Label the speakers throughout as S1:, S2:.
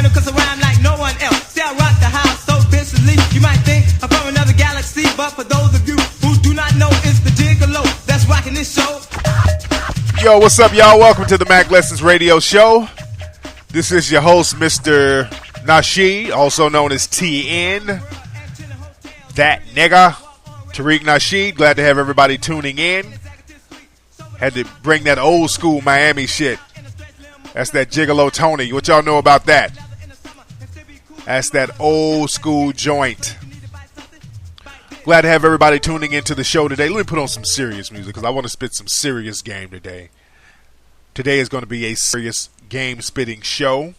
S1: rhino cause I rhyme like no one else. See, I rock the house so viciously. You might think I'm from another galaxy, but for those of you who do not know, it's the Gigolo that's rocking this show.
S2: Yo, what's up, y'all? Welcome to the Mack Lessons Radio Show. This is your host, Mr. Nasheed, also known as TN. That nigga, Tariq Nasheed. Glad to have everybody tuning in. Had to bring that old school Miami shit. That's that Gigolo Tony. What y'all know about that? That's that old school joint. Glad to have everybody tuning into the show today. Let me put on some serious music because I want to spit some serious game today. Today is going to be a serious game spitting show.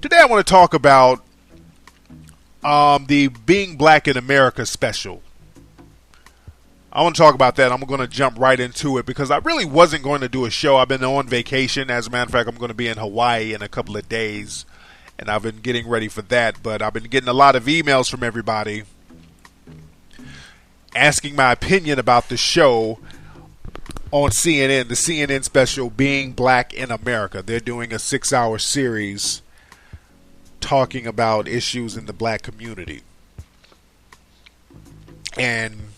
S2: Today I want to talk about the Being Black in America special. I want to talk about that. I'm going to jump right into it because I really wasn't going to do a show. I've been on vacation. As a matter of fact, I'm going to be in Hawaii in a couple of days, and I've been getting ready for that. But I've been getting a lot of emails from everybody asking my opinion about the show on CNN, the CNN special Being Black in America. They're doing a 6-hour series talking about issues in the black community. And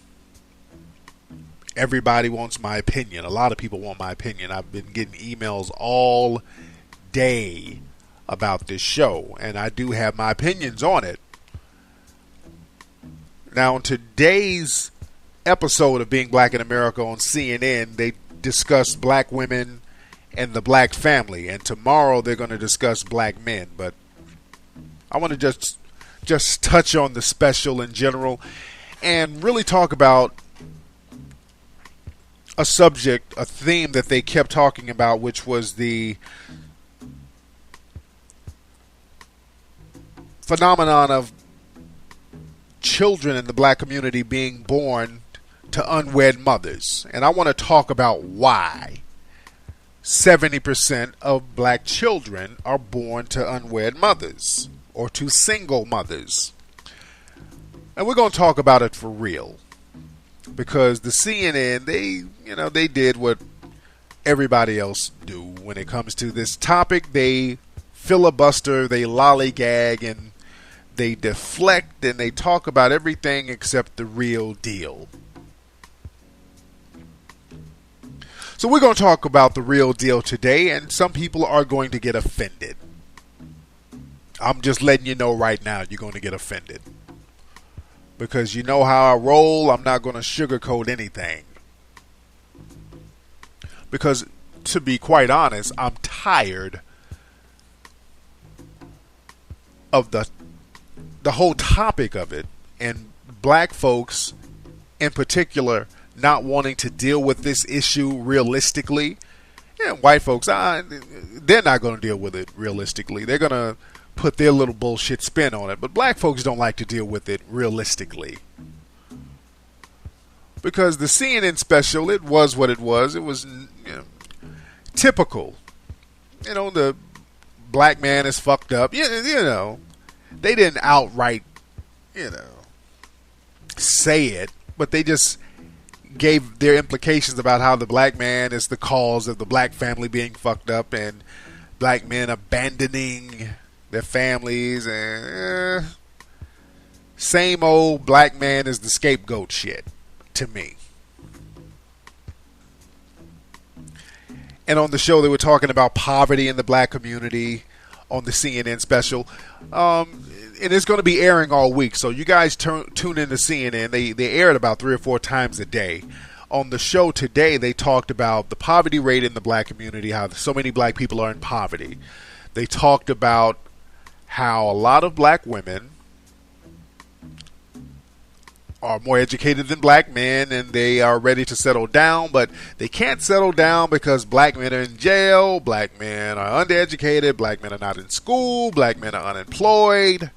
S2: everybody wants my opinion. A lot of people want my opinion. I've been getting emails all day about this show, and I do have my opinions on it. Now, in today's episode of Being Black in America on CNN, they discuss black women and the black family, and tomorrow they're going to discuss black men. But I want to just touch on the special in general and really talk about a subject, a theme that they kept talking about, which was the phenomenon of children in the black community being born to unwed mothers. And I want to talk about why 70% of black children are born to unwed mothers or to single mothers. And we're going to talk about it for real. Because the CNN, they did what everybody else do when it comes to this topic. They filibuster, they lollygag, and they deflect, and they talk about everything except the real deal. So we're going to talk about the real deal today, and some people are going to get offended. I'm just letting you know right now you're going to get offended. Because you know how I roll, I'm not going to sugarcoat anything. Because, to be quite honest, I'm tired of the whole topic of it. And black folks, in particular, not wanting to deal with this issue realistically. Yeah, white folks, they're not going to deal with it realistically. They're going to put their little bullshit spin on it. But black folks don't like to deal with it realistically. Because the CNN special, it was what it was. It was typical. The black man is fucked up. They didn't outright, say it. But they just gave their implications about how the black man is the cause of the black family being fucked up and black men abandoning their families, and same old black man is the scapegoat shit to me. And on the show they were talking about poverty in the black community on the CNN special. And it's going to be airing all week, so you guys tune in to CNN. They air it about 3 or 4 times a day. On the show today they talked about the poverty rate in the black community, how so many black people are in poverty. They talked about how a lot of black women are more educated than black men and they are ready to settle down, but they can't settle down because black men are in jail, black men are undereducated, black men are not in school, black men are unemployed.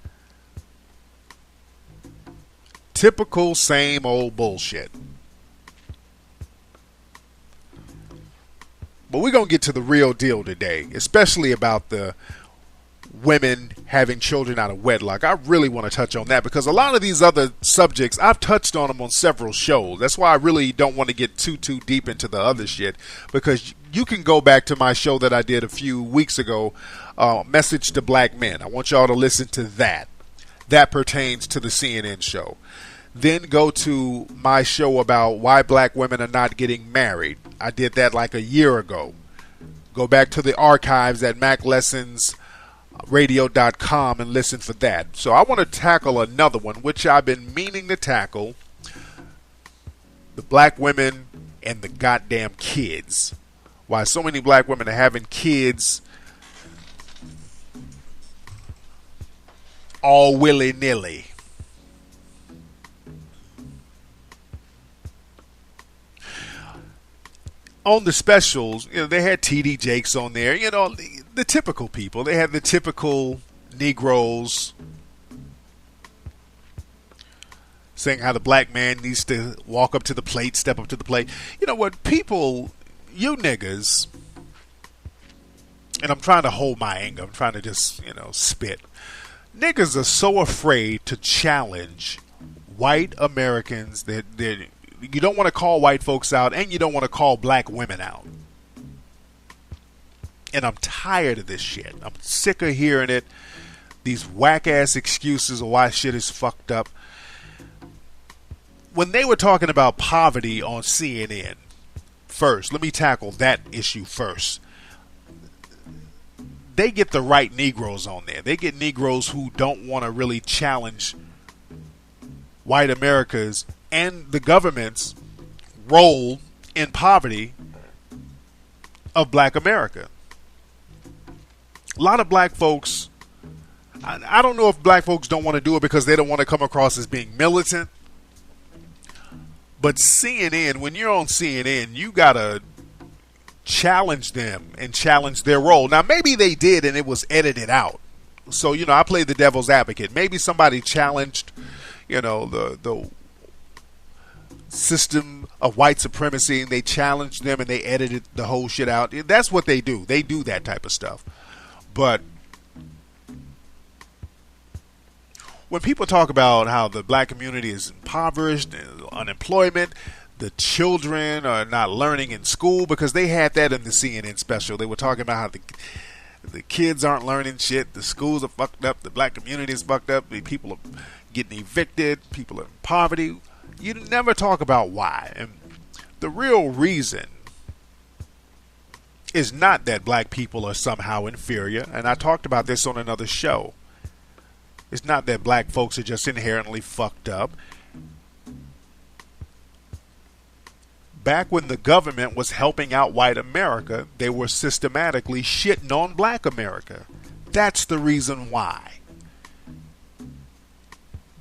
S2: Typical same old bullshit. But we're going to get to the real deal today, especially about the women having children out of wedlock. I really want to touch on that because a lot of these other subjects, I've touched on them on several shows. That's why I really don't want to get too deep into the other shit, because you can go back to my show that I did a few weeks ago, Message to Black Men. I want y'all to listen to that. That pertains to the CNN show. Then go to my show about why black women are not getting married. I did that like a year ago. Go back to the archives at Mack Lessons Radio.com and listen for that. So I want to tackle another one, which I've been meaning to tackle: the black women and the goddamn kids. Why so many black women are having kids all willy-nilly. On the specials, they had TD Jakes on there, the typical people. They had the typical Negroes saying how the black man needs to walk up to the plate, step up to the plate. You know what, people, you niggas, and I'm trying to hold my anger. I'm trying to just, spit. Niggas are so afraid to challenge white Americans that you don't want to call white folks out, and you don't want to call black women out. And I'm tired of this shit. I'm sick of hearing it. These whack-ass excuses of why shit is fucked up. When they were talking about poverty on CNN, first, let me tackle that issue first. They get the right Negroes on there. They get Negroes who don't want to really challenge white America's and the government's role in poverty of black America. A lot of black folks, I don't know if black folks don't want to do it because they don't want to come across as being militant, but CNN, when you're on CNN, you gotta challenge them and challenge their role. Now maybe they did and it was edited out, so I play the devil's advocate. Maybe somebody challenged the system of white supremacy, and they challenged them and they edited the whole shit out. That's what they do. They do that type of stuff. But when people talk about how the black community is impoverished, unemployment, the children are not learning in school, because they had that in the CNN special. They were talking about how the kids aren't learning shit, the schools are fucked up, the black community is fucked up, the people are getting evicted, people are in poverty. You never talk about why. And the real reason is not that black people are somehow inferior, and I talked about this on another show. It's not that black folks are just inherently fucked up. Back when the government was helping out white America, they were systematically shitting on black America. That's the reason why.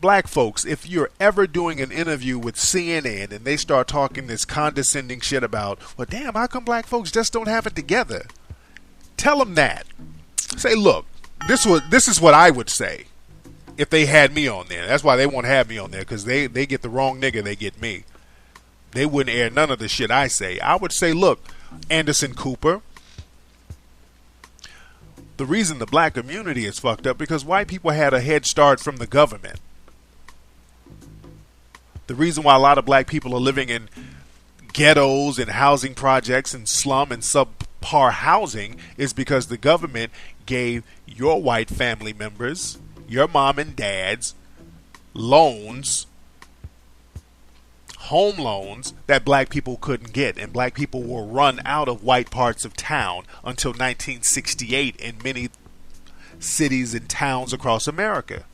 S2: Black folks, if you're ever doing an interview with CNN and they start talking this condescending shit about, well, damn, how come black folks just don't have it together? Tell them that. Say, look, this is what I would say if they had me on there. That's why they won't have me on there, because they get the wrong nigga, they get me. They wouldn't air none of the shit I say. I would say, look, Anderson Cooper, the reason the black community is fucked up because white people had a head start from the government. The reason why a lot of black people are living in ghettos and housing projects and slum and subpar housing is because the government gave your white family members, your mom and dads, loans, home loans that black people couldn't get, and black people were run out of white parts of town until 1968 in many cities and towns across America.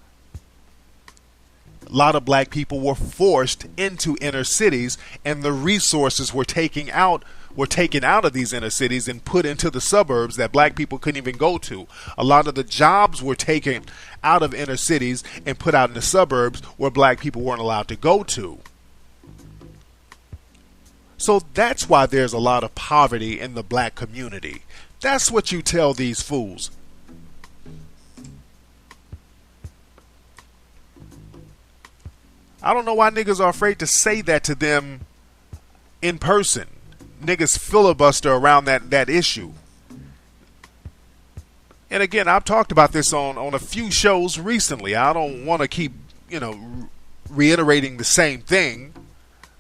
S2: A lot of black people were forced into inner cities, and the resources were taken out of these inner cities and put into the suburbs that black people couldn't even go to. A lot of the jobs were taken out of inner cities and put out in the suburbs where black people weren't allowed to go to. So that's why there's a lot of poverty in the black community. That's what you tell these fools. I don't know why niggas are afraid to say that to them in person. Niggas filibuster around that issue. And again, I've talked about this on a few shows recently. I don't want to keep, reiterating the same thing.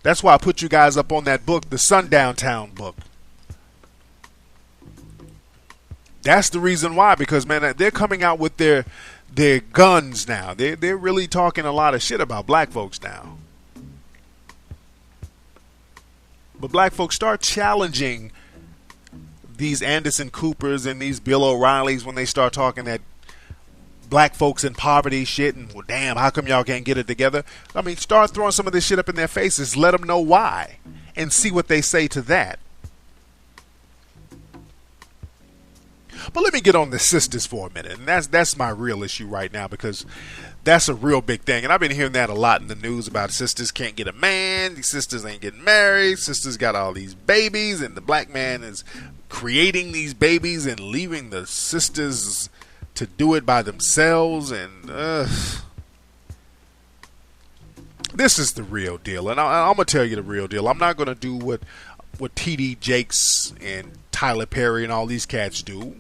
S2: That's why I put you guys up on that book, the Sundown Town book. That's the reason why, because, man, they're coming out with their guns now. They're really talking a lot of shit about black folks now. But black folks start challenging these Anderson Coopers and these Bill O'Reillys when they start talking that black folks in poverty shit and, well, damn, how come y'all can't get it together? I mean, start throwing some of this shit up in their faces. Let them know why and see what they say to that. But let me get on the sisters for a minute, and that's my real issue right now, because that's a real big thing. And I've been hearing that a lot in the news about sisters can't get a man, these sisters ain't getting married, sisters got all these babies, and the black man is creating these babies and leaving the sisters to do it by themselves. And this is the real deal, and I'm gonna tell you the real deal. I'm not gonna do what T.D. Jakes and Tyler Perry and all these cats do.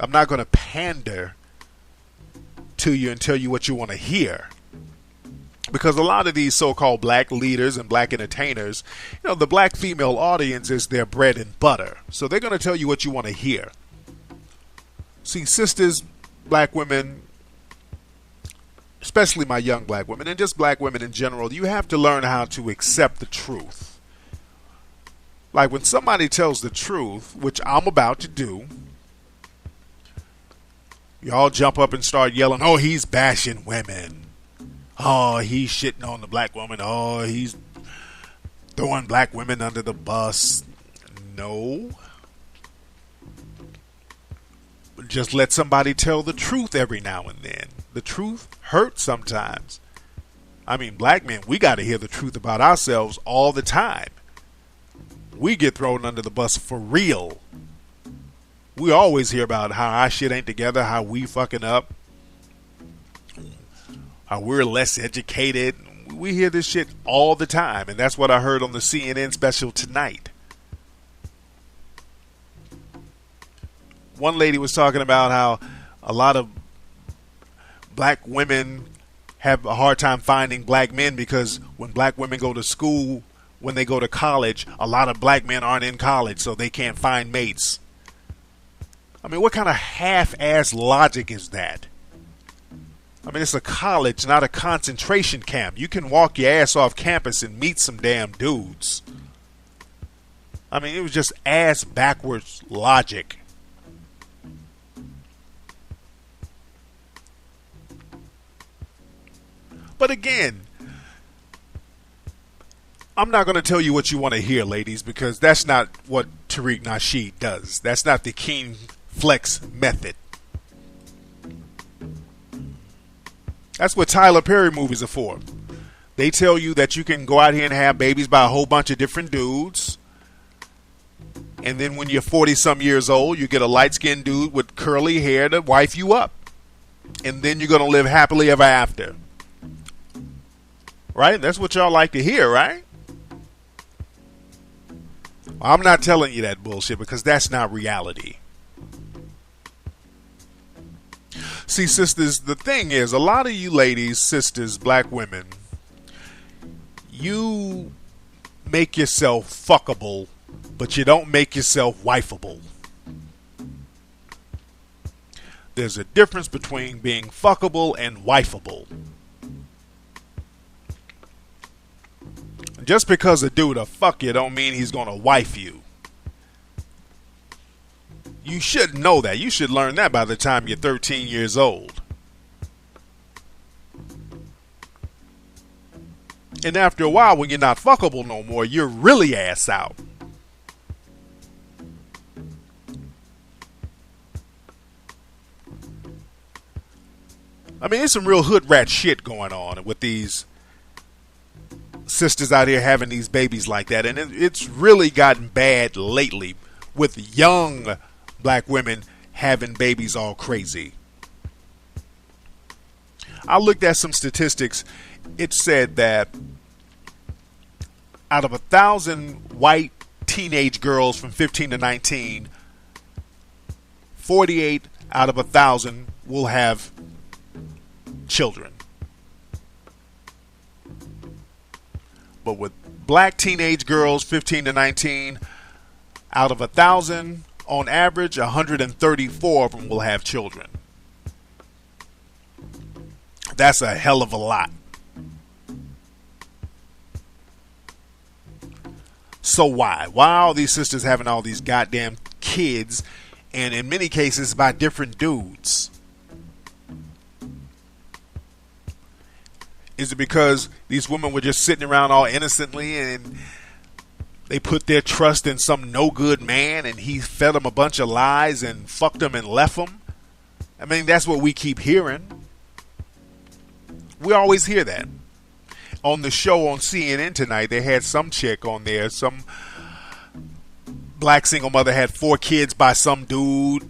S2: I'm not gonna pander to you and tell you what you want to hear, because a lot of these so-called black leaders and black entertainers, the black female audience is their bread and butter, so they're gonna tell you what you want to hear. See, sisters, black women, especially my young black women, and just black women in general, you have to learn how to accept the truth. Like when somebody tells the truth, which I'm about to do, y'all jump up and start yelling, oh, he's bashing women. Oh, he's shitting on the black woman. Oh, he's throwing black women under the bus. No. Just let somebody tell the truth every now and then. The truth hurts sometimes. I mean, black men, we got to hear the truth about ourselves all the time. We get thrown under the bus for real. We always hear about how our shit ain't together, how we fucking up, how we're less educated. We hear this shit all the time, and that's what I heard on the CNN special tonight. One lady was talking about how a lot of black women have a hard time finding black men because when black women go to school, when they go to college, a lot of black men aren't in college, so they can't find mates. I mean, what kind of half-ass logic is that? I mean, it's a college, not a concentration camp. You can walk your ass off campus and meet some damn dudes. I mean, it was just ass-backwards logic. But again, I'm not going to tell you what you want to hear, ladies, because that's not what Tariq Nasheed does. That's not the King Flex method. That's what Tyler Perry movies are for. They tell you that you can go out here and have babies by a whole bunch of different dudes. And then when you're 40-some years old, you get a light-skinned dude with curly hair to wife you up. And then you're going to live happily ever after. Right? That's what y'all like to hear, right? Well, I'm not telling you that bullshit because that's not reality. See, sisters, the thing is, a lot of you ladies, sisters, black women, you make yourself fuckable, but you don't make yourself wifeable. There's a difference between being fuckable and wifeable. Just because a dude will fuck you don't mean he's gonna wife you. You should know that. You should learn that by the time you're 13 years old. And after a while, when you're not fuckable no more, you're really ass out. I mean, there's some real hood rat shit going on with these sisters out here having these babies like that, and it's really gotten bad lately with young black women having babies all crazy. I looked at some statistics. It said that out of 1,000 white teenage girls from 15 to 19, 48 out of 1,000 will have children. But with black teenage girls, 15 to 19, out of 1,000, on average, 134 of them will have children. That's a hell of a lot. So why? Why are all these sisters having all these goddamn kids, and in many cases by different dudes? Is it because these women were just sitting around all innocently and they put their trust in some no good man and he fed them a bunch of lies and fucked them and left them? I mean, that's what we keep hearing. We always hear that. On the show on CNN tonight, they had some chick on there. Some black single mother had 4 kids by some dude.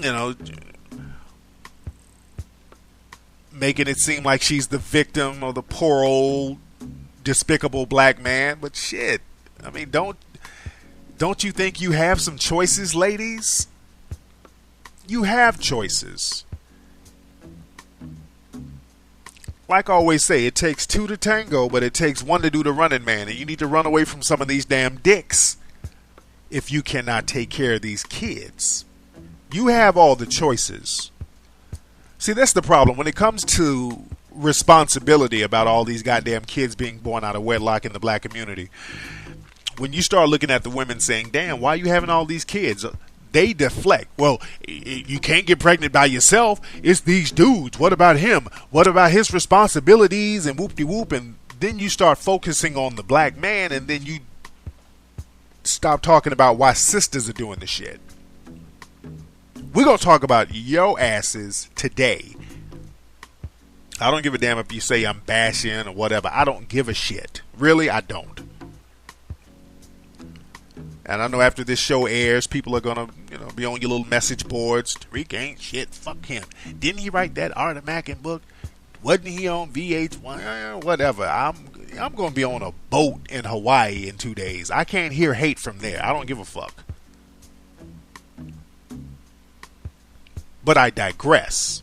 S2: You know, making it seem like she's the victim of the poor old despicable black man. But shit, I mean, don't you think you have some choices, ladies? You have choices. Like I always say, it takes 2 to tango, but it takes 1 to do the running, man. And you need to run away from some of these damn dicks if you cannot take care of these kids. You have all the choices. See, that's the problem. When it comes to responsibility about all these goddamn kids being born out of wedlock in the black community, when you start looking at the women saying, damn, why are you having all these kids? They deflect. Well, you can't get pregnant by yourself. It's these dudes. What about him? What about his responsibilities and whoop-de-whoop? And then you start focusing on the black man, and then you stop talking about why sisters are doing the shit. We're going to talk about yo asses today. I don't give a damn if you say I'm bashing or whatever. I don't give a shit. Really, I don't. And I know after this show airs, people are going to, be on your little message boards. Tariq ain't shit. Fuck him. Didn't he write that Art of Mackin book? Wasn't he on VH1? Whatever. I'm going to be on a boat in Hawaii in 2 days. I can't hear hate from there. I don't give a fuck. But I digress.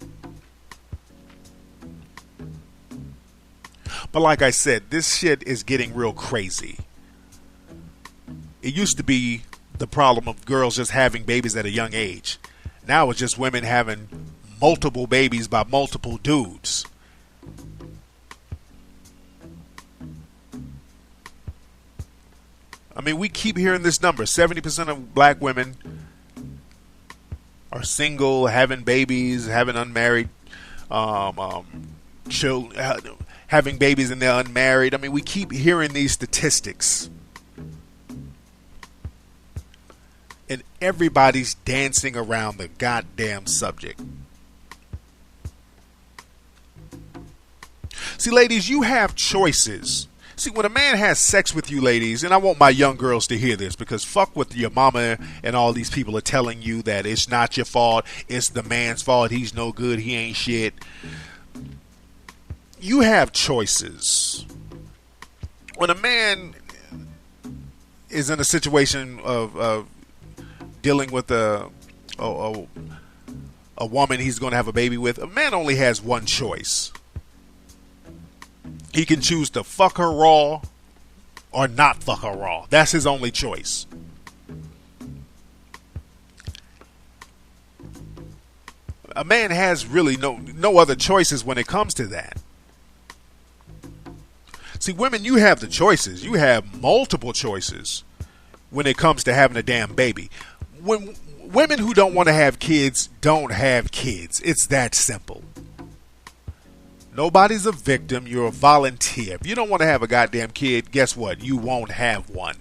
S2: But like I said, this shit is getting real crazy. It used to be the problem of girls just having babies at a young age. Now it's just women having multiple babies by multiple dudes. I mean, we keep hearing this number. 70% of black women are single, having babies, having unmarried children, having babies and they're unmarried. I mean, we keep hearing these statistics. And everybody's dancing around the goddamn subject. See, ladies, you have choices. See, when a man has sex with you, ladies, and I want my young girls to hear this, because fuck what your mama and all these people are telling you, that it's not your fault, it's the man's fault, he's no good, he ain't shit. You have choices. When a man is in a situation of dealing with a woman he's going to have a baby with, a man only has one choice. He can choose to fuck her raw or not fuck her raw. That's his only choice. A man has really no other choices when it comes to that. See, women, you have the choices. You have multiple choices when it comes to having a damn baby. When women who don't want to have kids don't have kids. It's that simple. Nobody's a victim. You're a volunteer. If you don't want to have a goddamn kid, guess what? You won't have one.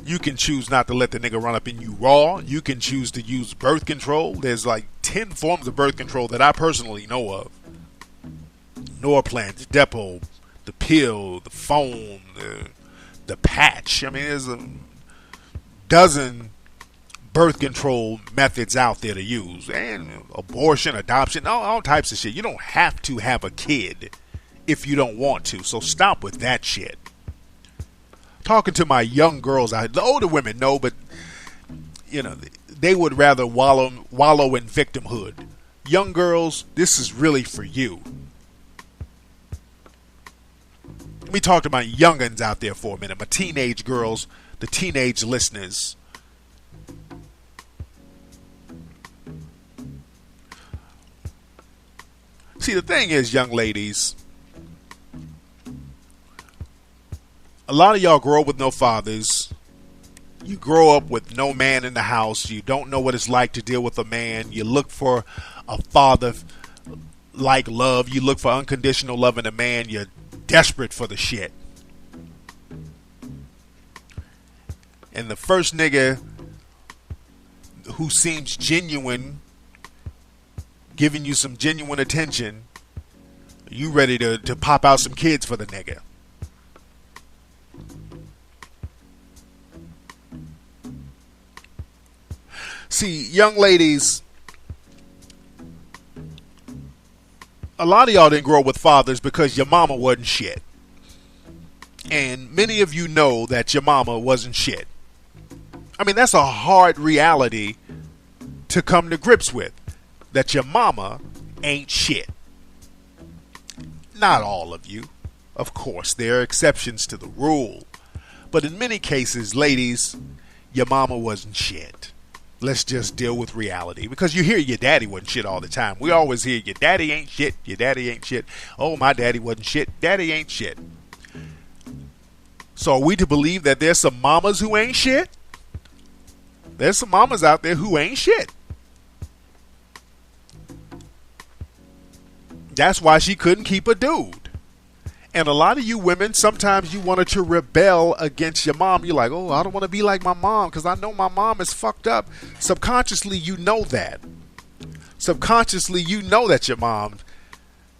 S2: You can choose not to let the nigga run up in you raw. You can choose to use birth control. There's like 10 forms of birth control that I personally know of. Norplant, Depo, the pill, the foam, the patch. I mean, there's a dozen birth control methods out there to use. And abortion, adoption, all types of shit. You don't have to have a kid if you don't want to. So stop with that shit. talking to my young girls. The older women know, but you know, they would rather wallow in victimhood. Young girls, this is really for you. Let me talk to my young'uns out there for a minute. My teenage girls, the teenage listeners. See, the thing is, young ladies, a lot of y'all grow up with no fathers. You grow up with no man in the house. You don't know what it's like to deal with a man. You look for a father-like love. You look for unconditional love in a man. You're desperate for the shit. And the first nigga who seems genuine, giving you some genuine attention, you ready to pop out some kids for the nigga. See, young ladies, a lot of y'all didn't grow up with fathers because your mama wasn't shit. And many of you know that your mama wasn't shit. I mean, that's a hard reality to come to grips with. That your mama ain't shit. Not all of you. Of course, there are exceptions to the rule. But in many cases, ladies, your mama wasn't shit. Let's just deal with reality. Because you hear your daddy wasn't shit all the time. We always hear your daddy ain't shit. Your daddy ain't shit. Oh, my daddy wasn't shit. Daddy ain't shit. So are we to believe that there's some mamas who ain't shit? There's some mamas out there who ain't shit. That's why she couldn't keep a dude. And a lot of you women, sometimes you wanted to rebel against your mom. You're like, oh, I don't want to be like my mom because I know my mom is fucked up. Subconsciously, you know that. Subconsciously, you know that your mom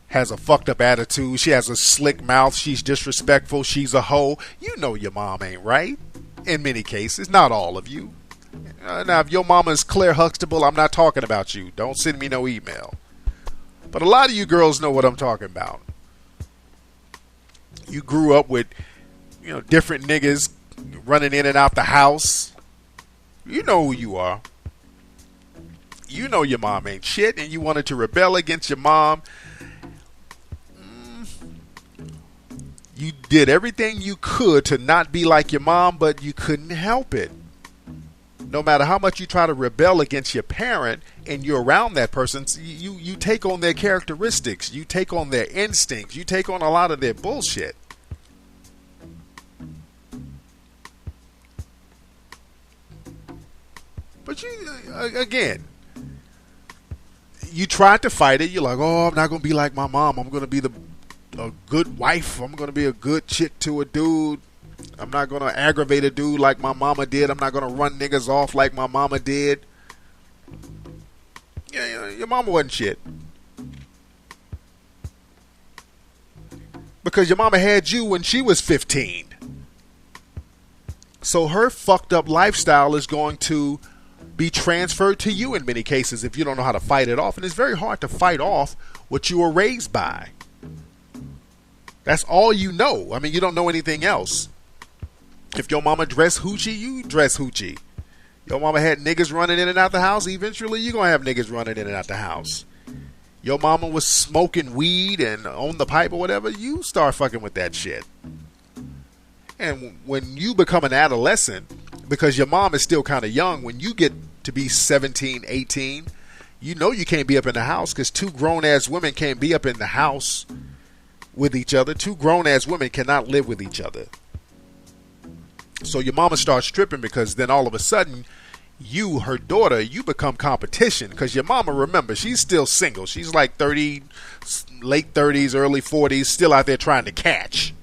S2: has a fucked up attitude. She has a slick mouth. She's disrespectful. She's a hoe. You know your mom ain't right. In many cases, not all of you. Now, if your mama is Claire Huxtable, I'm not talking about you. Don't send me no email. But a lot of you girls know what I'm talking about. You grew up with, you know, different niggas running in and out the house. You know who you are. You know your mom ain't shit, and you wanted to rebel against your mom. You did everything you could to not be like your mom, but you couldn't help it. No matter how much you try to rebel against your parent and you're around that person, you take on their characteristics. You take on their instincts. You take on a lot of their bullshit. But again, you tried to fight it. You're like, oh, I'm not going to be like my mom. I'm going to be a good wife. I'm going to be a good chick to a dude. I'm not going to aggravate a dude like my mama did. I'm not going to run niggas off like my mama did. Yeah, your mama wasn't shit. Because your mama had you when she was 15. So her fucked up lifestyle is going to be transferred to you in many cases if you don't know how to fight it off. And it's very hard to fight off what you were raised by. That's all you know. I mean, you don't know anything else. If your mama dressed hoochie, you dress hoochie. Your mama had niggas running in and out the house, eventually you're going to have niggas running in and out the house. Your mama was smoking weed and on the pipe or whatever, you start fucking with that shit. And when you become an adolescent, because your mom is still kind of young, when you get to be 17, 18, you know you can't be up in the house because two grown-ass women can't be up in the house with each other. Two grown-ass women cannot live with each other. So your mama starts tripping because then all of a sudden, you, her daughter, you become competition. Because your mama, remember, she's still single. She's like 30, late 30s, early 40s, still out there trying to catch.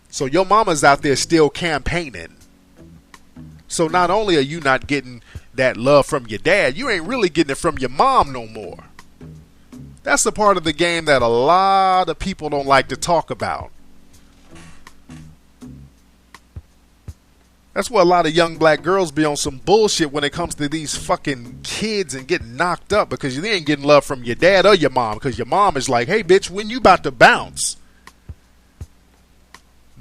S2: So your mama's out there still campaigning. So not only are you not getting that love from your dad, you ain't really getting it from your mom no more. That's the part of the game that a lot of people don't like to talk about. That's why a lot of young black girls be on some bullshit when it comes to these fucking kids and getting knocked up because they ain't getting love from your dad or your mom because your mom is like, hey, bitch, when you about to bounce?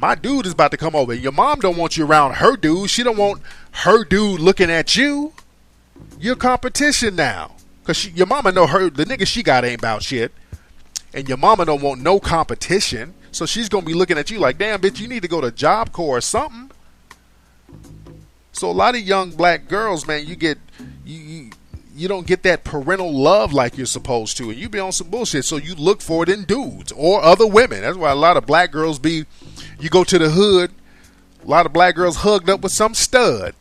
S2: My dude is about to come over. Your mom don't want you around her dude. She don't want her dude looking at you. You're competition now. Because your mama know the nigga she got ain't about shit. And your mama don't want no competition. So she's going to be looking at you like, damn, bitch, you need to go to Job Corps or something. So a lot of young black girls, man, you don't get that parental love like you're supposed to. And you be on some bullshit. So you look for it in dudes or other women. That's why a lot of black girls you go to the hood, a lot of black girls hugged up with some stud.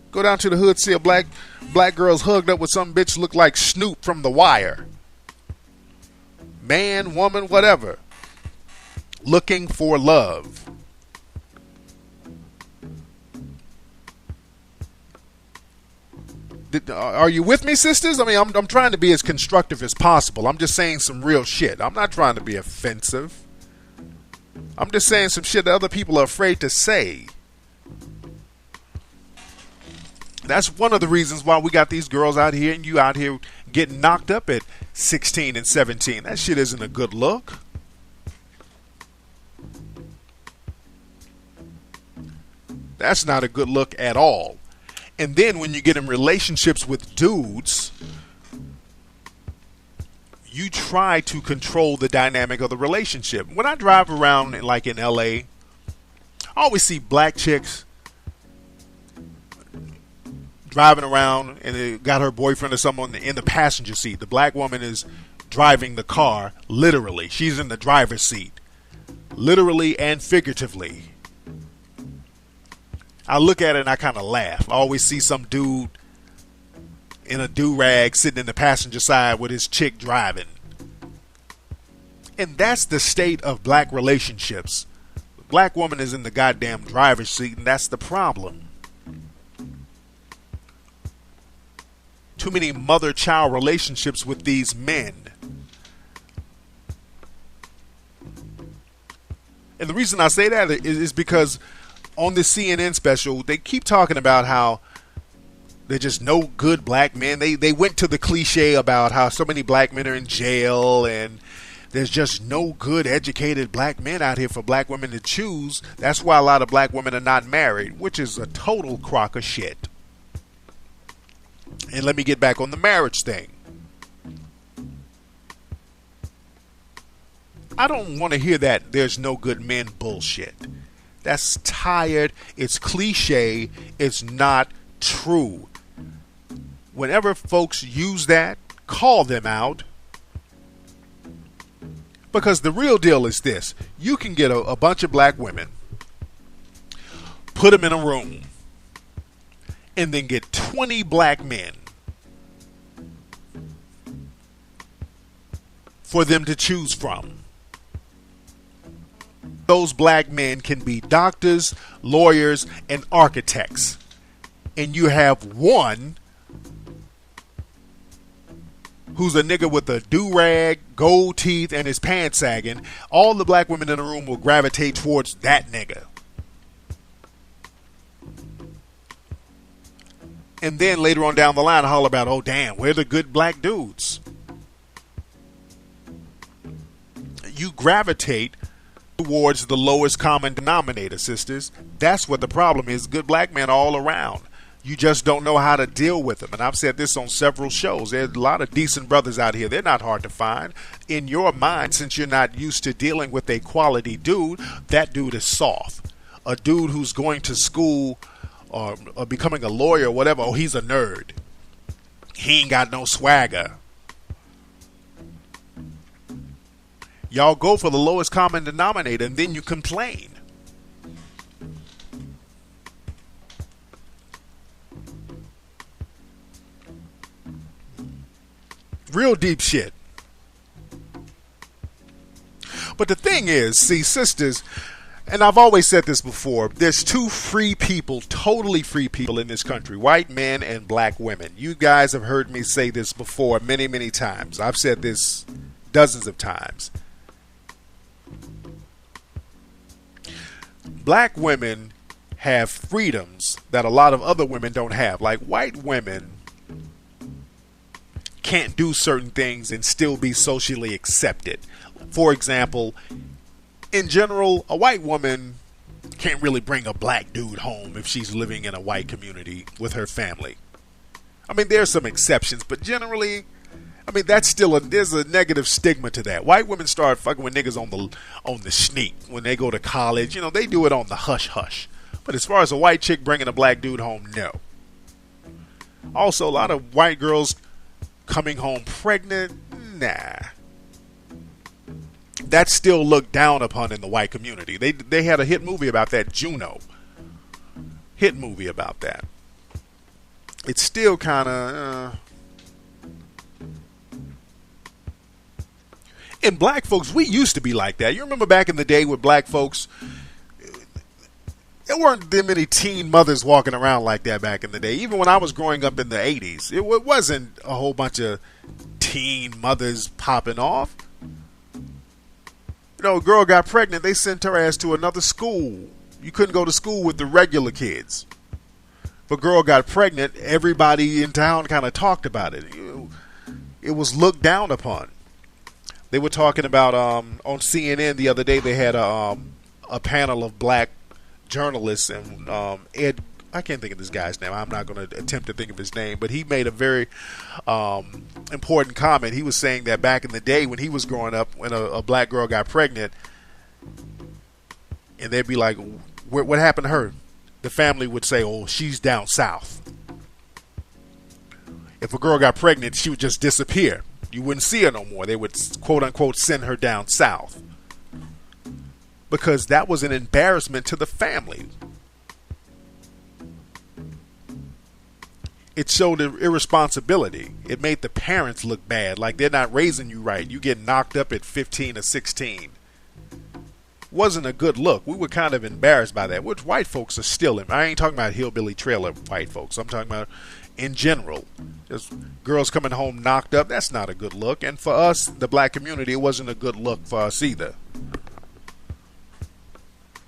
S2: Go down to the hood, see a black girls hugged up with some bitch look like Snoop from The Wire. Man, woman, whatever. Looking for love. Are you with me, sisters? I mean, I'm trying to be as constructive as possible. I'm just saying some real shit. I'm not trying to be offensive. I'm just saying some shit that other people are afraid to say. That's one of the reasons why we got these girls out here and you out here getting knocked up at 16 and 17. That shit isn't a good look. That's not a good look at all. And then when you get in relationships with dudes, you try to control the dynamic of the relationship. When I drive around like in LA, I always see black chicks driving around and they got her boyfriend or someone in the passenger seat. The black woman is driving the car, literally. She's in the driver's seat, literally and figuratively. I look at it and I kind of laugh. I always see some dude in a do-rag sitting in the passenger side with his chick driving. And that's the state of black relationships. The black woman is in the goddamn driver's seat, and that's the problem. Too many mother-child relationships with these men. And the reason I say that is because on the CNN special, they keep talking about how they're just no good black men. They went to the cliche about how so many black men are in jail and there's just no good educated black men out here for black women to choose. That's why a lot of black women are not married, which is a total crock of shit. And let me get back on the marriage thing. I don't want to hear that there's no good men bullshit. That's tired. It's cliche. It's not true. Whenever folks use that, call them out. Because the real deal is this. You can get a bunch of black women, put them in a room, and then get 20 black men for them to choose from. Those black men can be doctors, lawyers, and architects. And you have one who's a nigga with a do-rag, gold teeth, and his pants sagging. All the black women in the room will gravitate towards that nigga. And then later on down the line, holler about, oh damn, where the good black dudes? You gravitate towards the lowest common denominator, sisters. That's what the problem is. Good black men all around. You just don't know how to deal with them. And I've said this on several shows. There's a lot of decent brothers out here. They're not hard to find. In your mind, since you're not used to dealing with a quality dude, that dude is soft. A dude who's going to school or becoming a lawyer or whatever, oh, he's a nerd. He ain't got no swagger. Y'all go for the lowest common denominator and then you complain. Real deep shit. But the thing is, see, sisters, and I've always said this before, there's two free people, totally free people in this country, white men and black women. You guys have heard me say this before many, many times. I've said this dozens of times. Black women have freedoms that a lot of other women don't have. Like white women can't do certain things and still be socially accepted. For example, in general, a white woman can't really bring a black dude home if she's living in a white community with her family. I mean, there's some exceptions, but generally, I mean, that's still there's a negative stigma to that. White women start fucking with niggas on the sneak when they go to college. You know, they do it on the hush hush. But as far as a white chick bringing a black dude home, no. Also, a lot of white girls coming home pregnant, nah. That's still looked down upon in the white community. They had a hit movie about that, Juno. Hit movie about that. It's still kind of... And black folks, we used to be like that. You remember back in the day with black folks, there weren't that many teen mothers walking around like that back in the day. Even when I was growing up in the 80s, it wasn't a whole bunch of teen mothers popping off. You know, a girl got pregnant, they sent her ass to another school. You couldn't go to school with the regular kids. If a girl got pregnant, everybody in town kind of talked about it. It was looked down upon. They were talking about on CNN the other day. They had a panel of black journalists, and Ed, I can't think of this guy's name. I'm not going to attempt to think of his name, but he made a very important comment. He was saying that back in the day when he was growing up, when a black girl got pregnant, and they'd be like, "What happened to her?" The family would say, "Oh, she's down south." If a girl got pregnant, she would just disappear. You wouldn't see her no more. They would, quote unquote, send her down south. Because that was an embarrassment to the family. It showed irresponsibility. It made the parents look bad, like they're not raising you right. You get knocked up at 15 or 16. Wasn't a good look. We were kind of embarrassed by that, which white folks are still in. I ain't talking about hillbilly trailer white folks. I'm talking about in general. Just girls coming home knocked up, that's not a good look. And for us, the black community, it wasn't a good look for us either.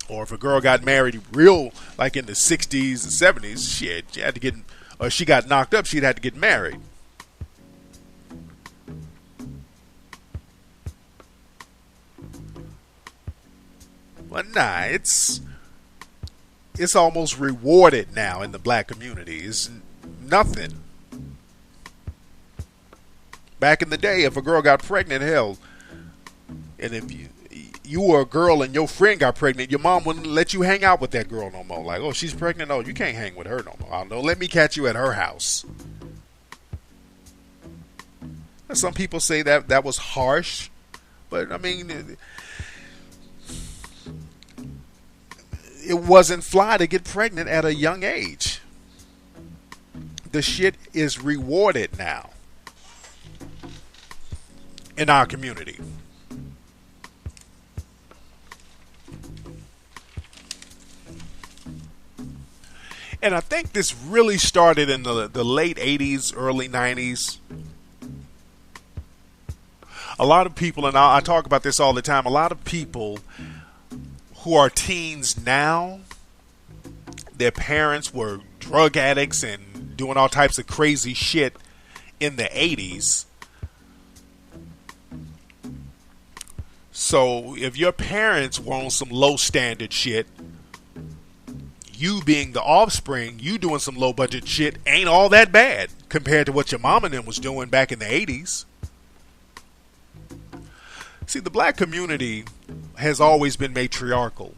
S2: Or if a girl got married real, like in the 60s and 70s, shit, she had to get, or she got knocked up, she'd had to get married. But nah, it's almost rewarded now in the black community. It's nothing. Back in the day, if a girl got pregnant, hell, and if you were a girl and your friend got pregnant, your mom wouldn't let you hang out with that girl no more. Like, oh, she's pregnant? Oh, you can't hang with her no more. I don't know. Let me catch you at her house. Some people say that was harsh, but I mean, it wasn't fly to get pregnant at a young age. The shit is rewarded now in our community. And I think this really started in the late 80s, early 90s. A lot of people, and I talk about this all the time, a lot of people who are teens now, their parents were drug addicts and doing all types of crazy shit in the 80s. So if your parents were on some low standard shit, you being the offspring, you doing some low budget shit ain't all that bad compared to what your mom and them was doing back in the 80s. See, the black community has always been matriarchal.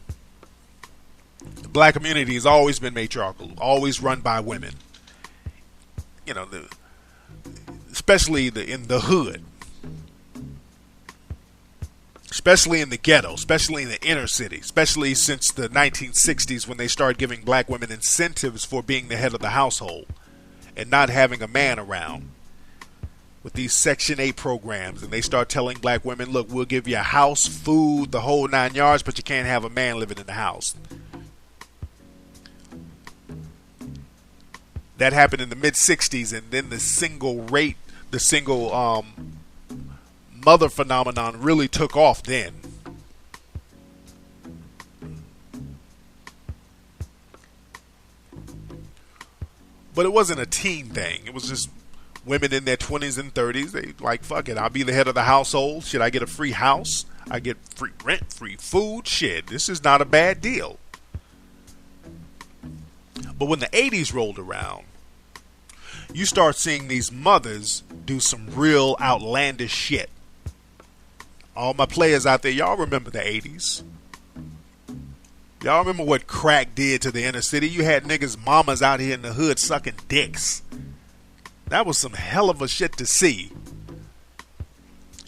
S2: The black community has always been matriarchal, always run by women. You know, especially in the hood. Especially in the ghetto, especially in the inner city, especially since the 1960s when they started giving black women incentives for being the head of the household and not having a man around. With these Section 8 programs, and they start telling black women, look, we'll give you a house, food, the whole 9 yards, but you can't have a man living in the house. That happened in the mid-60s, and then the single mother phenomenon really took off then. But it wasn't a teen thing. It was just women in their 20s and 30s, they like, fuck it, I'll be the head of the household. Should I get a free house? I get free rent, free food. Shit, this is not a bad deal. But when the 80s rolled around, you start seeing these mothers do some real outlandish shit. All my players out there, y'all remember the 80s. Y'all remember what crack did to the inner city? You had niggas' mamas out here in the hood sucking dicks. That was some hell of a shit to see.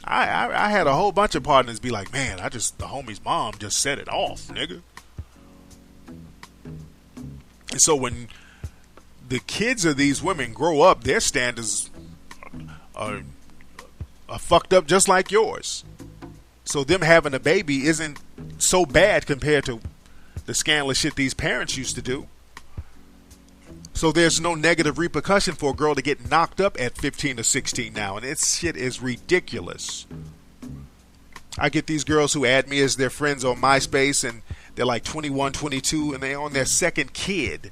S2: I had a whole bunch of partners be like, man, the homie's mom just set it off, nigga. And so when the kids of these women grow up, their standards are fucked up just like yours. So them having a baby isn't so bad compared to the scandalous shit these parents used to do. So there's no negative repercussion for a girl to get knocked up at 15 or 16 now. And this shit is ridiculous. I get these girls who add me as their friends on MySpace, and they're like 21, 22, and they're on their second kid.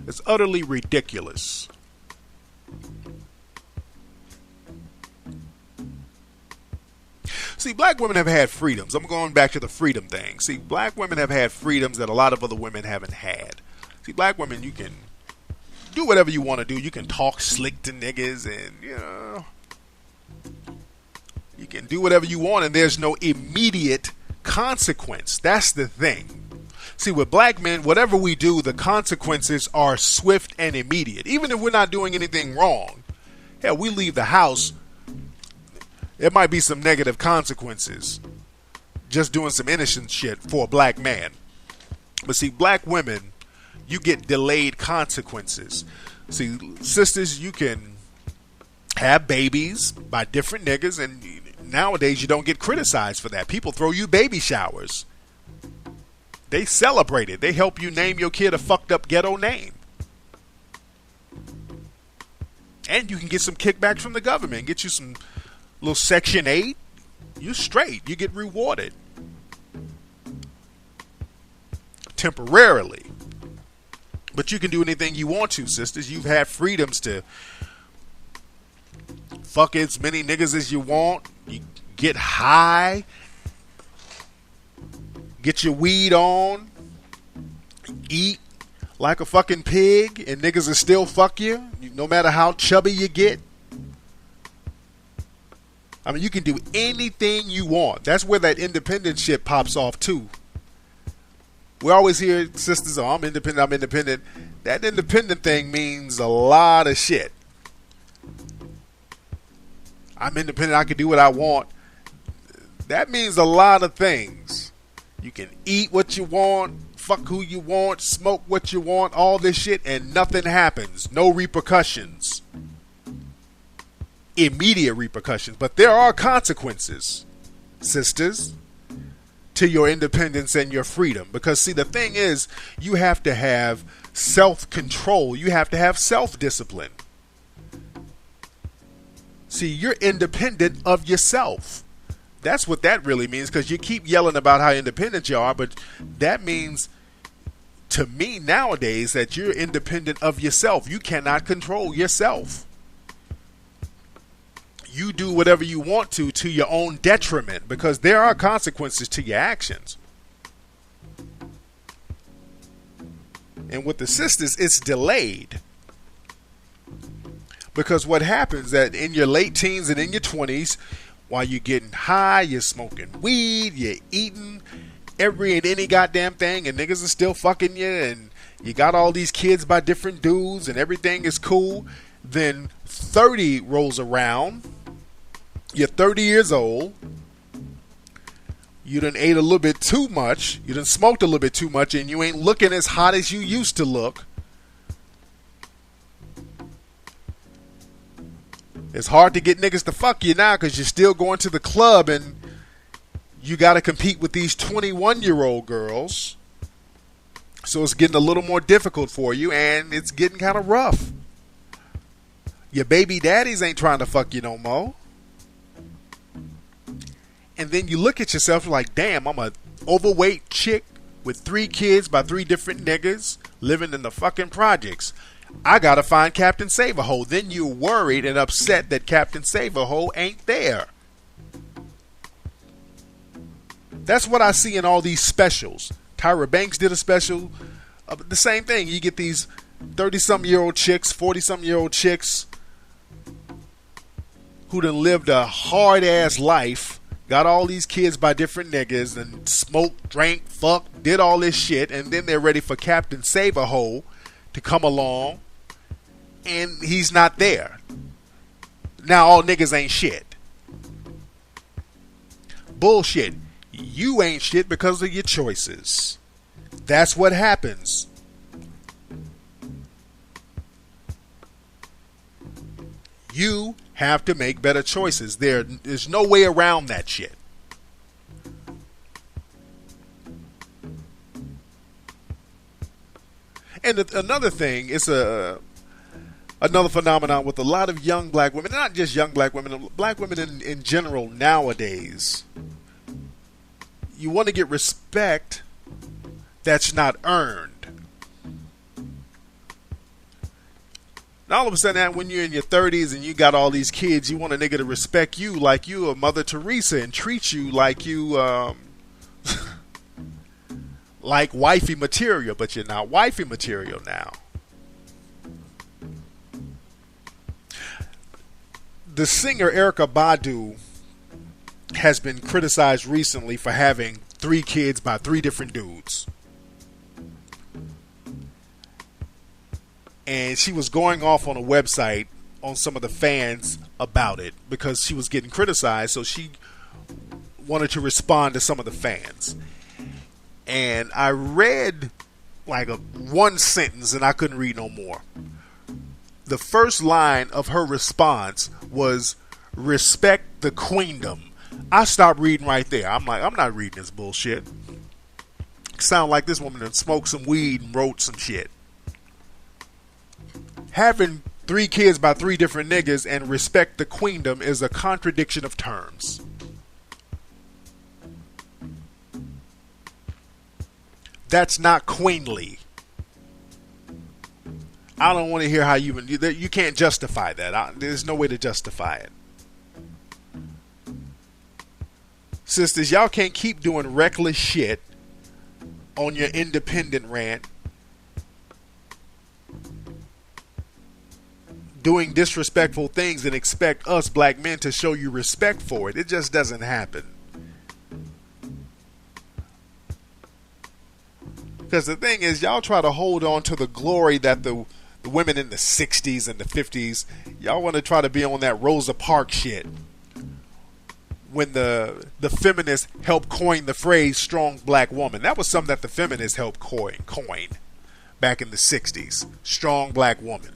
S2: It's utterly ridiculous. See, black women have had freedoms. I'm going back to the freedom thing. See, black women have had freedoms that a lot of other women haven't had. See, black women, you can do whatever you want to do. You can talk slick to niggas and, you can do whatever you want, and there's no immediate consequence. That's the thing. See, with black men, whatever we do, the consequences are swift and immediate. Even if we're not doing anything wrong. Hell, we leave the house, there might be some negative consequences just doing some innocent shit for a black man. But see, black women, you get delayed consequences. See, sisters, you can have babies by different niggas, and nowadays you don't get criticized for that. People throw you baby showers. They celebrate it. They help you name your kid a fucked up ghetto name. And you can get some kickbacks from the government. Get you some little Section 8. You're straight. You get rewarded. Temporarily. But you can do anything you want to, sisters. You've had freedoms to fuck as many niggas as you want. You get high. Get your weed on. Eat like a fucking pig. And niggas will still fuck you. No matter how chubby you get. I mean, you can do anything you want. That's where that independent shit pops off too. We always hear sisters, oh, I'm independent. That independent thing means a lot of shit. I'm independent, I can do what I want. That means a lot of things. You can eat what you want, fuck who you want, smoke what you want, all this shit, and nothing happens. No repercussions. Immediate repercussions. But there are consequences, sisters, to your independence and your freedom. Because see, the thing is, you have to have self-control. You have to have self-discipline. See, you're independent of yourself. That's what that really means, because you keep yelling about how independent you are, but that means to me nowadays that you're independent of yourself. You cannot control yourself. You do whatever you want to your own detriment, because there are consequences to your actions. And with the sisters, it's delayed. Because what happens that in your late teens and in your 20s, while you're getting high, you're smoking weed, you're eating every and any goddamn thing, and niggas are still fucking you, and you got all these kids by different dudes, and everything is cool. Then 30 rolls around. You're 30 years old. You done ate a little bit too much. You done smoked a little bit too much, and you ain't looking as hot as you used to look. It's hard to get niggas to fuck you now because you're still going to the club and you got to compete with these 21-year-old girls. So it's getting a little more difficult for you, and it's getting kind of rough. Your baby daddies ain't trying to fuck you no more. And then you look at yourself like, damn, I'm a overweight chick with 3 kids by 3 different niggas, living in the fucking projects. I gotta find Captain Save-A-Hole. Then you're worried and upset that Captain Save-A-Hole ain't there. That's what I see in all these specials. Tyra Banks did a special. The same thing. You get these 30-something-year-old chicks, 40-something-year-old chicks who done lived a hard-ass life, got all these kids by different niggas, and smoked, drank, fucked, did all this shit, and then they're ready for Captain Save-A-Hole to come along, and he's not there. Now all niggas ain't shit. Bullshit. You ain't shit because of your choices. That's what happens. You have to make better choices. There's no way around that shit. And another thing is another phenomenon with a lot of young black women, not just young black women in general nowadays. You want to get respect that's not earned. Now all of a sudden, when you're in your 30s and you got all these kids, you want a nigga to respect you like you a Mother Teresa and treat you like you like wifey material, but you're not wifey material now. The singer Erykah Badu has been criticized recently for having 3 kids by 3 different dudes. And she was going off on a website on some of the fans about it because she was getting criticized, so she wanted to respond to some of the fans. And I read like one sentence and I couldn't read no more. The first line of her response was, "Respect the queendom." I stopped reading right there. I'm like, I'm not reading this bullshit. Sound like this woman that smoked some weed and wrote some shit. Having 3 kids by 3 different niggas and respect the queendom is a contradiction of terms. That's not queenly. I don't want to hear how you can't justify that. There's no way to justify it. Sisters, y'all can't keep doing reckless shit on your independent rant, doing disrespectful things, and expect us black men to show you respect for it. It just doesn't happen. Because the thing is, y'all try to hold on to the glory that the women in the 60s and the 50s, y'all want to try to be on that Rosa Parks shit. When the feminists helped coin the phrase strong black woman. That was something that the feminists helped coin back in the 60s. Strong black woman.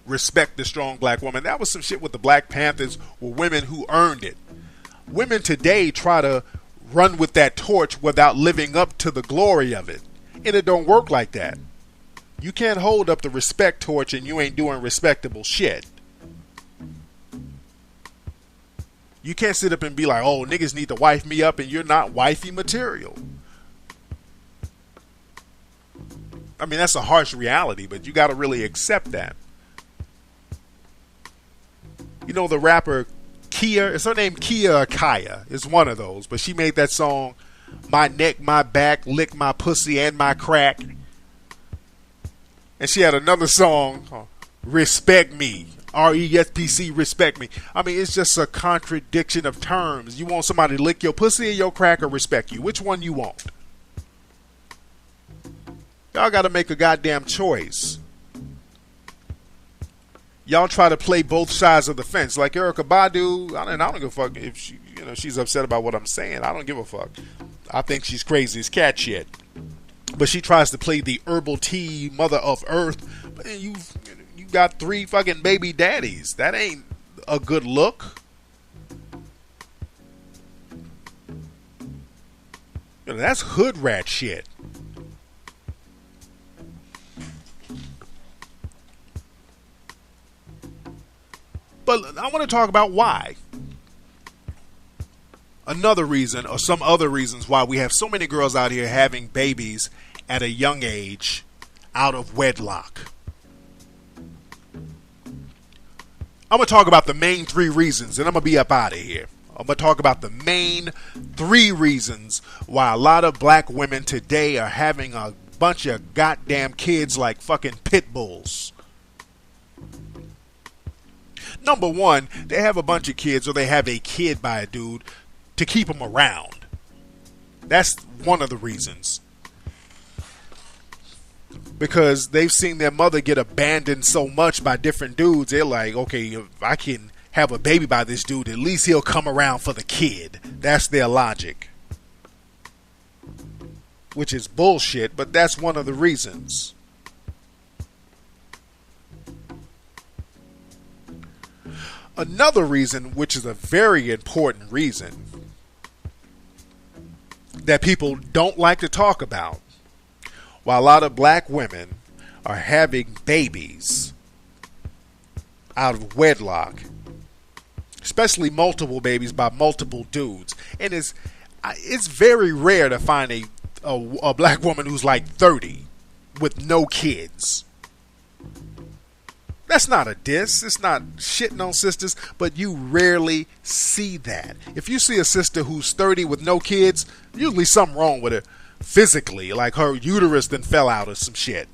S2: Respect the strong black woman. That was some shit with the Black Panthers, were women who earned it. Women today try to run with that torch without living up to the glory of it. And it don't work like that. You can't hold up the respect torch and you ain't doing respectable shit. You can't sit up and be like, oh, niggas need to wife me up, and you're not wifey material. I mean, that's a harsh reality, but you got to really accept that. You know, the rapper Kia, is her name Kia or Kaya? Is one of those, but she made that song, "My Neck, My Back, Lick My Pussy and My Crack." And she had another song, "Respect Me." RESPC, respect me. I mean, it's just a contradiction of terms. You want somebody to lick your pussy or your crack or respect you? Which one you want? Y'all got to make a goddamn choice. Y'all try to play both sides of the fence. Like Erykah Badu, I don't give a fuck if she's upset about what I'm saying. I don't give a fuck. I think she's crazy as cat shit. But she tries to play the herbal tea mother of earth. But you got 3 fucking baby daddies. That ain't a good look. That's hood rat shit. But I want to talk about why. Another reason, or some other reasons why we have so many girls out here having babies at a young age out of wedlock. I'm going to talk about the main 3 reasons, and I'm going to be up out of here. I'm going to talk about the main 3 reasons why a lot of black women today are having a bunch of goddamn kids like fucking pit bulls. Number 1, they have a bunch of kids, or they have a kid by a dude to keep them around. That's one of the reasons. Because they've seen their mother get abandoned so much by different dudes, they're like, okay, if I can have a baby by this dude, at least he'll come around for the kid. That's their logic. Which is bullshit, but that's one of the reasons. Another reason, which is a very important reason, that people don't like to talk about, while a lot of black women are having babies out of wedlock, especially multiple babies by multiple dudes. And it's very rare to find a black woman who's like 30 with no kids. That's not a diss. It's not shitting on sisters, but you rarely see that. If you see a sister who's 30 with no kids, usually something wrong with her physically, like her uterus then fell out or some shit.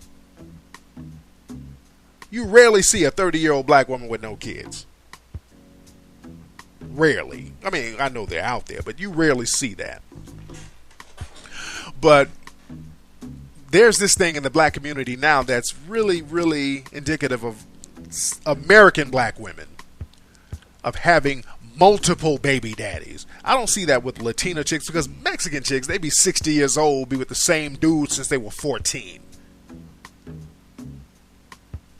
S2: You rarely see a 30-year-old black woman with no kids. Rarely. I mean, I know they're out there, but you rarely see that. But there's this thing in the black community now that's really, really indicative of American black women, of having multiple baby daddies. I don't see that with Latina chicks, because Mexican chicks, they be 60 years old, be with the same dude since they were 14.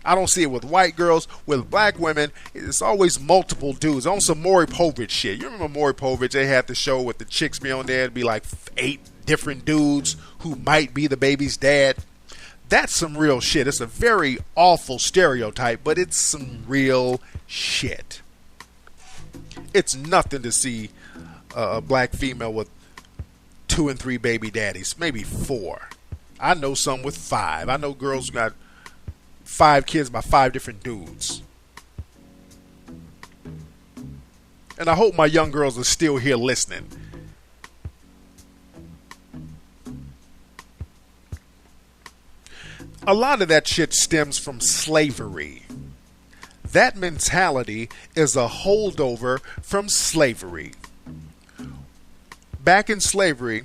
S2: I don't see it with white girls. With black women, it's always multiple dudes. On some Maury Povich shit. You remember Maury Povich? They had the show with the chicks be on there. It'd be like 8 different dudes who might be the baby's dad. That's some real shit. It's a very awful stereotype, but it's some real shit. It's nothing to see a black female with 2 and 3 baby daddies, maybe 4. I know some with 5. I know girls who got 5 kids by 5 different dudes. And I hope my young girls are still here listening. A lot of that shit stems from slavery. That mentality is a holdover from slavery. Back in slavery,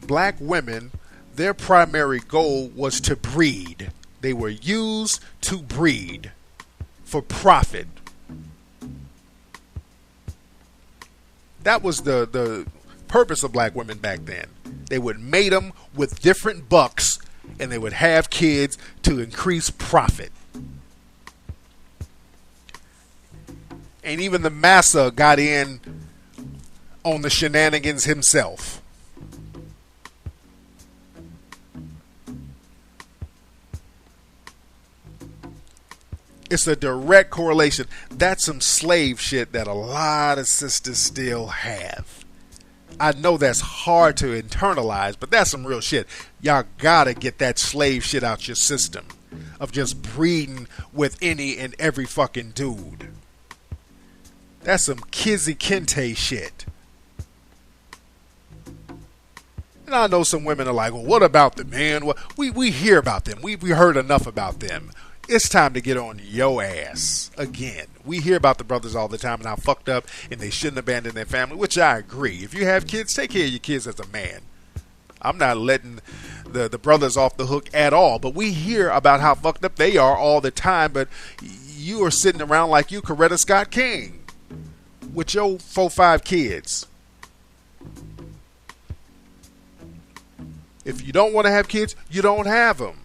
S2: black women, their primary goal was to breed. They were used to breed for profit. That was the purpose of black women back then. They would mate them with different bucks, and they would have kids to increase profit. And even the massa got in on the shenanigans himself. It's a direct correlation. That's some slave shit that a lot of sisters still have. I know that's hard to internalize, but that's some real shit. Y'all gotta get that slave shit out your system of just breeding with any and every fucking dude. That's some Kizzy Kente shit. And I know some women are like, well, what about them, man? Well, we hear about them. We heard enough about them. It's time to get on your ass again. We hear about the brothers all the time and how fucked up and they shouldn't abandon their family, which I agree. If you have kids, take care of your kids as a man. I'm not letting the brothers off the hook at all, but we hear about how fucked up they are all the time, but you are sitting around like you Coretta Scott King with your 4-5 kids. If you don't want to have kids, you don't have them.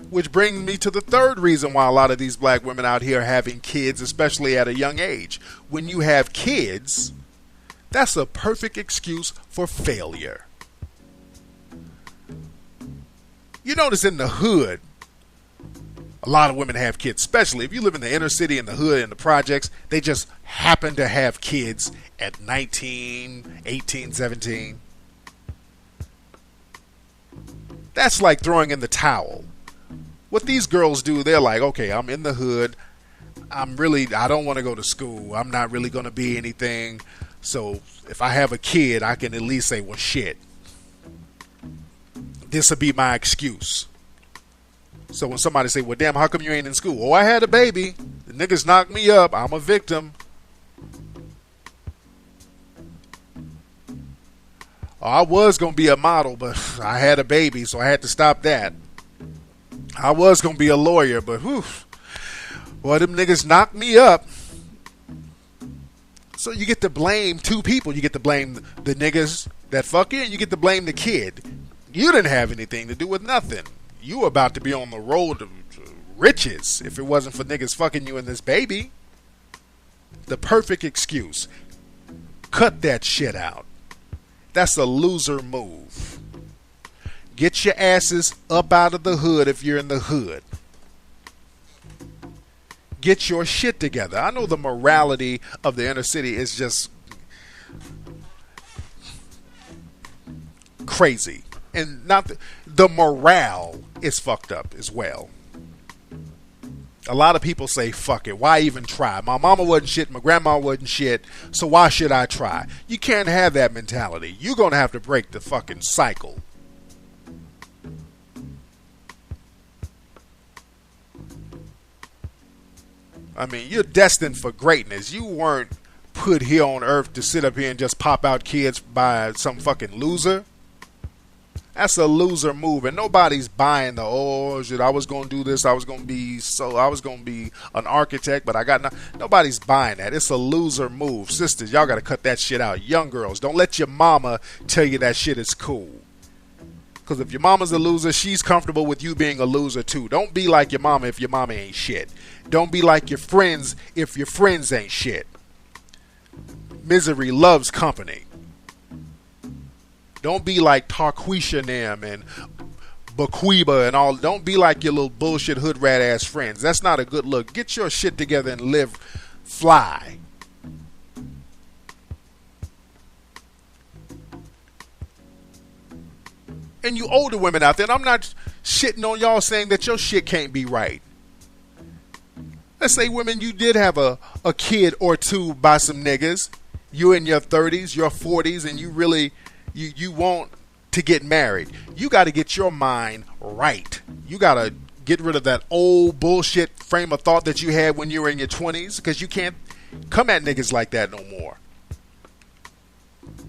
S2: Which brings me to the third reason why a lot of these black women out here are having kids, especially at a young age. When you have kids, that's a perfect excuse for failure. You notice in the hood, a lot of women have kids, especially if you live in the inner city, in the hood, in the projects. They just happen to have kids at 19, 18, 17. That's like throwing in the towel. What these girls do, they're like, okay, I'm in the hood. I don't want to go to school. I'm not really going to be anything. So if I have a kid, I can at least say, well, shit. This will be my excuse. So when somebody say, well, damn, how come you ain't in school? Oh, I had a baby. The niggas knocked me up. I'm a victim. Oh, I was going to be a model, but I had a baby, so I had to stop that. I was going to be a lawyer, but whew. Well, them niggas knocked me up. So you get to blame two people. You get to blame the niggas that fuck you, and you get to blame the kid. You didn't have anything to do with nothing. You were about to be on the road to riches if it wasn't for niggas fucking you and this baby. The perfect excuse. Cut that shit out. That's a loser move. Get your asses up out of the hood if you're in the hood. Get your shit together. I know the morality of the inner city is just crazy. And not the morale is fucked up as well. A lot of people say, fuck it, why even try? My mama wasn't shit, my grandma wasn't shit, so why should I try? You can't have that mentality. You're going to have to break the fucking cycle. I mean, you're destined for greatness. You weren't put here on earth to sit up here and just pop out kids by some fucking loser. That's a loser move, and nobody's buying the, oh shit, I was gonna do this, I was gonna be an architect, but I got nobody's buying that. It's a loser move. Sisters, y'all gotta cut that shit out. Young girls, don't let your mama tell you that shit is cool. Because if your mama's a loser, she's comfortable with you being a loser too. Don't be like your mama if your mama ain't shit. Don't be like your friends if your friends ain't shit. Misery loves company. Don't be like Tarquisha Nam and Baquiba and all. Don't be like your little bullshit hood rat ass friends. That's not a good look. Get your shit together and live fly. And you older women out there, and I'm not shitting on y'all saying that your shit can't be right. Let's say, women, you did have a kid or two by some niggas. You in your 30s, your 40s, and you really... You want to get married. You got to get your mind right. You got to get rid of that old bullshit frame of thought that you had when you were in your 20s, because you can't come at niggas like that no more.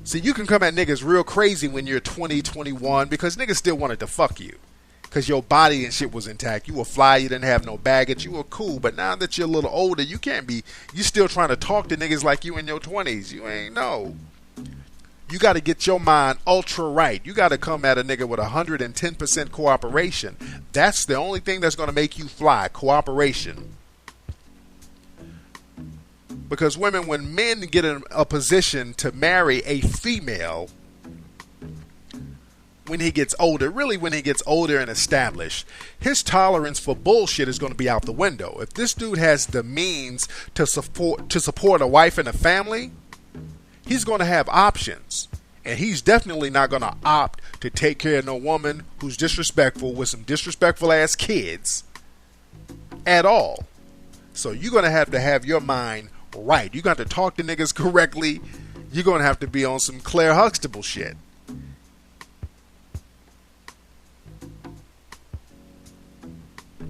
S2: See, you can come at niggas real crazy when you're 20, 21, because niggas still wanted to fuck you. Because your body and shit was intact. You were fly, you didn't have no baggage, you were cool. But now that you're a little older, you can't be, you still trying to talk to niggas like you in your 20s. You ain't know. You got to get your mind ultra right. You got to come at a nigga with 110% cooperation. That's the only thing that's going to make you fly. Cooperation. Because women, when men get in a position to marry a female when he gets older, really when he gets older and established, his tolerance for bullshit is going to be out the window. If this dude has the means to support a wife and a family, he's going to have options, and he's definitely not going to opt to take care of no woman who's disrespectful with some disrespectful ass kids at all. So you're going to have your mind right. You got to talk to niggas correctly. You're going to have to be on some Claire Huxtable shit.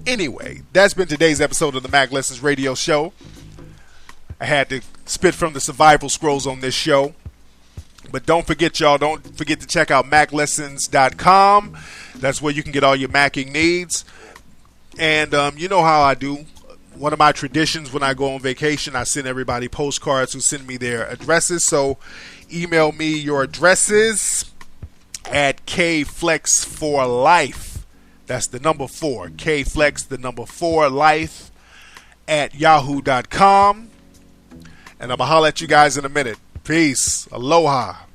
S2: Anyway, that's been today's episode of the Mack Lessons Radio Show. I had to spit from the survival scrolls on this show. But don't forget, y'all, don't forget to check out MackLessons.com. That's where you can get all your Macking needs. And you know how I do. One of my traditions when I go on vacation, I send everybody postcards who send me their addresses. So email me your addresses at KFlex4Life. That's the number 4. KFlex, the number 4, life at yahoo.com. And I'm going to holler at you guys in a minute. Peace. Aloha.